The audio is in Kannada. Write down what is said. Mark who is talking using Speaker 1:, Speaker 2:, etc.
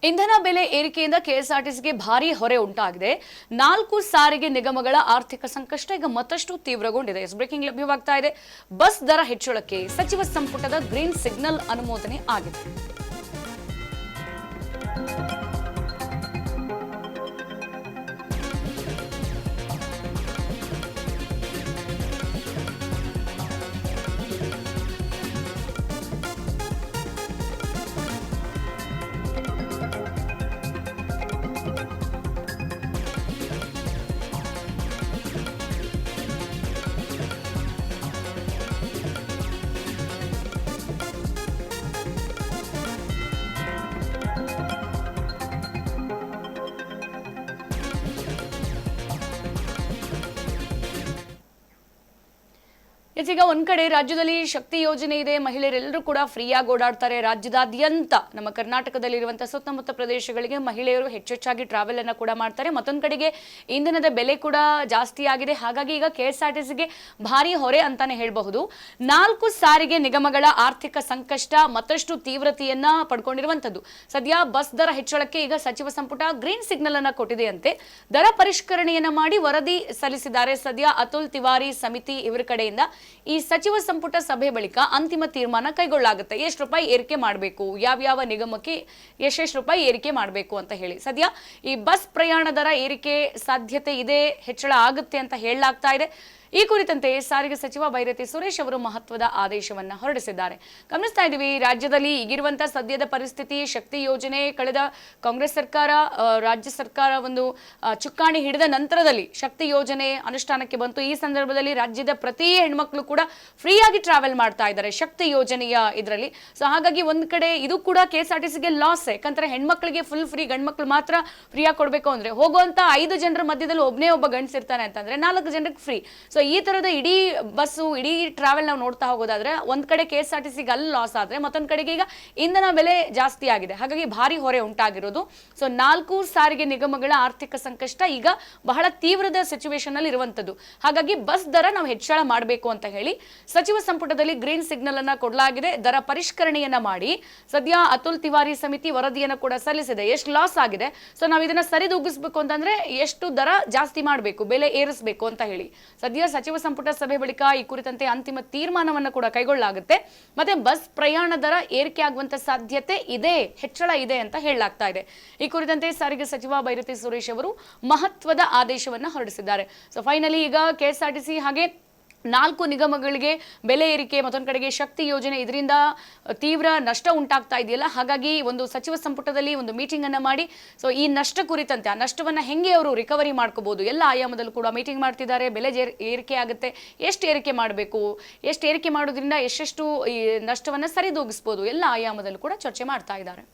Speaker 1: ಇಂಧನ ಬೆಲೆ ಏರಿಕೆಯಿಂದ ಕೆಎಸ್ಆರ್ಟಿಸಿಗೆ ಭಾರಿ ಹೊರೆ ಉಂಟಾಗಿದೆ. 4 ಸಾರಿಗೆ ನಿಗಮಗಳ ಆರ್ಥಿಕ ಸಂಕಷ್ಟ ಈಗ ಮತ್ತಷ್ಟು ತೀವ್ರಗೊಂಡಿದೆ. ಬ್ರೇಕಿಂಗ್ ಲಭ್ಯವಾಗ್ತಾ ಇದೆ. ಬಸ್ ದರ ಹೆಚ್ಚಳಕ್ಕೆ ಸಚಿವ ಸಂಪುಟದ ಗ್ರೀನ್ ಸಿಗ್ನಲ್ ಅನುಮೋದನೆ ಆಗಿದೆ. ಇದೀಗ ಒಂದ್ ಕಡೆ ರಾಜ್ಯದಲ್ಲಿ ಶಕ್ತಿ ಯೋಜನೆ ಇದೆ. ಮಹಿಳೆಯರೆಲ್ಲರೂ ಕೂಡ ಫ್ರೀಯಾಗಿ ಓಡಾಡ್ತಾರೆ. ರಾಜ್ಯದಾದ್ಯಂತ ನಮ್ಮ ಕರ್ನಾಟಕದಲ್ಲಿರುವಂತಹ ಸುತ್ತಮುತ್ತ ಪ್ರದೇಶಗಳಿಗೆ ಮಹಿಳೆಯರು ಹೆಚ್ಚೆಚ್ಚಾಗಿ ಟ್ರಾವೆಲ್ ಅನ್ನ ಕೂಡ ಮಾಡ್ತಾರೆ. ಮತ್ತೊಂದು ಕಡೆಗೆ ಇಂಧನದ ಬೆಲೆ ಕೂಡ ಜಾಸ್ತಿ ಆಗಿದೆ. ಹಾಗಾಗಿ ಈಗ ಕೆಎಸ್ಆರ್ಟಿಸಿಗೆ ಭಾರಿ ಹೊರೆ ಅಂತಾನೆ ಹೇಳಬಹುದು. 4 ಸಾರಿಗೆ ನಿಗಮಗಳ ಆರ್ಥಿಕ ಸಂಕಷ್ಟ ಮತ್ತಷ್ಟು ತೀವ್ರತೆಯನ್ನ ಪಡ್ಕೊಂಡಿರುವಂತದ್ದು. ಸದ್ಯ ಬಸ್ ದರ ಹೆಚ್ಚಳಕ್ಕೆ ಈಗ ಸಚಿವ ಸಂಪುಟ ಗ್ರೀನ್ ಸಿಗ್ನಲ್ ಅನ್ನ ಕೊಟ್ಟಿದೆಯಂತೆ. ದರ ಪರಿಷ್ಕರಣೆಯನ್ನ ಮಾಡಿ ವರದಿ ಸಲ್ಲಿಸಿದ್ದಾರೆ. ಸದ್ಯ ಅತುಲ್ ತಿವಾರಿ ಸಮಿತಿ ಇವರ ಕಡೆಯಿಂದ ಈ ಸಚಿವ ಸಂಪುಟ ಸಭೆ ಬಳಿಕ ಅಂತಿಮ ತೀರ್ಮಾನ ಕೈಗೊಳ್ಳಲಾಗುತ್ತೆ. ಎಷ್ಟು ರೂಪಾಯಿ ಏರಿಕೆ ಮಾಡಬೇಕು, ಯಾವ ನಿಗಮಕ್ಕೆ ಎಷ್ಟೆಷ್ಟು ರೂಪಾಯಿ ಏರಿಕೆ ಮಾಡಬೇಕು ಅಂತ ಹೇಳಿ. ಸದ್ಯ ಈ ಬಸ್ ಪ್ರಯಾಣ ದರ ಏರಿಕೆ ಸಾಧ್ಯತೆ ಇದೆ, ಹೆಚ್ಚಳ ಆಗುತ್ತೆ ಅಂತ ಹೇಳಲಾಗ್ತಾ ಇದೆ. ಈ ಕುರಿತಂತೆ ಸಾರಿಗೆ ಸಚಿವ ಬೈರತಿ ಸುರೇಶ್ ಅವರು ಮಹತ್ವದ ಆದೇಶವನ್ನ ಹೊರಡಿಸಿದ್ದಾರೆ. ಗಮನಿಸ್ತಾ ಇದ್ದೀವಿ, ರಾಜ್ಯದಲ್ಲಿ ಈಗಿರುವಂತಹ ಸದ್ಯದ ಪರಿಸ್ಥಿತಿ, ಶಕ್ತಿ ಯೋಜನೆ ಕಳೆದ ಕಾಂಗ್ರೆಸ್ ಸರ್ಕಾರ ರಾಜ್ಯ ಸರ್ಕಾರ ಒಂದು ಚುಕ್ಕಾಣಿ ಹಿಡಿದ ನಂತರದಲ್ಲಿ ಶಕ್ತಿ ಯೋಜನೆ ಅನುಷ್ಠಾನಕ್ಕೆ ಬಂತು. ಈ ಸಂದರ್ಭದಲ್ಲಿ ರಾಜ್ಯದ ಪ್ರತಿ ಹೆಣ್ಮಕ್ಳು ಕೂಡ ಫ್ರೀಯಾಗಿ ಟ್ರಾವೆಲ್ ಮಾಡ್ತಾ ಇದ್ದಾರೆ ಶಕ್ತಿ ಯೋಜನೆಯ ಇದರಲ್ಲಿ. ಸೊ ಹಾಗಾಗಿ ಒಂದ್ ಕಡೆ ಇದು ಕೂಡ ಕೆಎಸ್ಆರ್ಟಿಸಿಗೆ ಲಾಸ್. ಯಾಕಂದ್ರೆ ಹೆಣ್ಮಕ್ಳಿಗೆ ಫುಲ್ ಫ್ರೀ, ಗಂಡ್ಮಕ್ಳು ಮಾತ್ರ ಫ್ರೀಯಾಗಿ ಕೊಡ್ಬೇಕು ಅಂದ್ರೆ ಹೋಗುವಂತ 5 ಜನರ ಮಧ್ಯದಲ್ಲಿ ಒಬ್ಬ ಗಂಡಸಿರ್ತಾನೆ ಅಂತಂದ್ರೆ 4 ಜನರಿಗೆ ಫ್ರೀ. ಸೊ ಈ ತರದ ಇಡೀ ಬಸ್ಸು ಇಡೀ ಟ್ರಾವೆಲ್ ನಾವು ನೋಡ್ತಾ ಹೋಗೋದಾದ್ರೆ ಒಂದ್ ಕಡೆ ಕೆಎಸ್ಆರ್ಟಿಸಿಗೆ ಅಲ್ಲಿ ಲಾಸ್ ಆದ್ರೆ ಮತ್ತೊಂದ್ ಕಡೆಗೆ ಈಗ ಇಂಧನ ಬೆಲೆ ಜಾಸ್ತಿ ಆಗಿದೆ. ಹಾಗಾಗಿ ಭಾರಿ ಹೊರೆ ಉಂಟಾಗಿರೋದು. ಸೊ 4 ಸಾರಿಗೆ ನಿಗಮಗಳ ಆರ್ಥಿಕ ಸಂಕಷ್ಟ ಈಗ ಬಹಳ ತೀವ್ರದ ಸಿಚುವೇಶನ್ ಅಲ್ಲಿ ಇರುವಂತದ್ದು. ಹಾಗಾಗಿ ಬಸ್ ದರ ನಾವು ಹೆಚ್ಚಳ ಮಾಡಬೇಕು ಅಂತ ಹೇಳಿ ಸಚಿವ ಸಂಪುಟದಲ್ಲಿ ಗ್ರೀನ್ ಸಿಗ್ನಲ್ ಅನ್ನ ಕೊಡಲಾಗಿದೆ. ದರ ಪರಿಷ್ಕರಣೆಯನ್ನ ಮಾಡಿ ಸದ್ಯ ಅತುಲ್ ತಿವಾರಿ ಸಮಿತಿ ವರದಿಯನ್ನು ಕೂಡ ಸಲ್ಲಿಸಿದೆ. ಎಷ್ಟು ಲಾಸ್ ಆಗಿದೆ, ಸೊ ನಾವು ಇದನ್ನ ಸರಿದೂಗಿಸಬೇಕು ಅಂತಂದ್ರೆ ಎಷ್ಟು ದರ ಜಾಸ್ತಿ ಮಾಡಬೇಕು, ಬೆಲೆ ಏರಿಸಬೇಕು ಅಂತ ಹೇಳಿ ಸದ್ಯ ಸಚಿವ ಸಂಪುಟ ಸಭೆ ಬಳಿಕ ಈ ಕುರಿತಂತೆ ಅಂತಿಮ ತೀರ್ಮಾನವನ್ನು ಕೂಡ ಕೈಗೊಳ್ಳಲಾಗುತ್ತೆ. ಮತ್ತೆ ಬಸ್ ಪ್ರಯಾಣ ದರ ಏರಿಕೆ ಆಗುವಂತ ಸಾಧ್ಯತೆ ಇದೆ, ಹೆಚ್ಚಳ ಇದೆ ಅಂತ ಹೇಳಲಾಗ್ತಾ ಇದೆ. ಈ ಕುರಿತಂತೆ ಸಾರಿಗೆ ಸಚಿವ ಬೈರತಿ ಸುರೇಶ್ ಅವರು ಮಹತ್ವದ ಆದೇಶವನ್ನ ಹೊರಡಿಸಿದ್ದಾರೆ. ಸೊ ಫೈನಲಿ ಈಗ ಕೆಎಸ್ಆರ್ಟಿಸಿ ಹಾಗೆ 4 ನಿಗಮಗಳಿಗೆ ಬೆಲೆ ಏರಿಕೆ, ಮತ್ತೊಂದು ಕಡೆಗೆ ಶಕ್ತಿ ಯೋಜನೆ, ಇದರಿಂದ ತೀವ್ರ ನಷ್ಟ ಉಂಟಾಗ್ತಾ ಇದೆಯಲ್ಲ. ಹಾಗಾಗಿ ಒಂದು ಸಚಿವ ಸಂಪುಟದಲ್ಲಿ ಒಂದು ಮೀಟಿಂಗ್ ಅನ್ನ ಮಾಡಿ ಸೊ ಈ ನಷ್ಟ ಕುರಿತಂತೆ ಆ ನಷ್ಟವನ್ನ ಹೆಂಗೆ ಅವರು ರಿಕವರಿ ಮಾಡ್ಕೋಬಹುದು, ಎಲ್ಲ ಆಯಾಮದಲ್ಲೂ ಕೂಡ ಮೀಟಿಂಗ್ ಮಾಡ್ತಿದ್ದಾರೆ. ಬೆಲೆ ಏರಿಕೆ ಆಗುತ್ತೆ, ಎಷ್ಟು ಏರಿಕೆ ಮಾಡಬೇಕು, ಎಷ್ಟು ಏರಿಕೆ ಮಾಡೋದ್ರಿಂದ ಎಷ್ಟೆಷ್ಟು ಈ ನಷ್ಟವನ್ನ ಸರಿದೂಗಿಸಬಹುದು, ಎಲ್ಲ ಆಯಾಮದಲ್ಲೂ ಕೂಡ ಚರ್ಚೆ ಮಾಡ್ತಾ ಇದ್ದಾರೆ.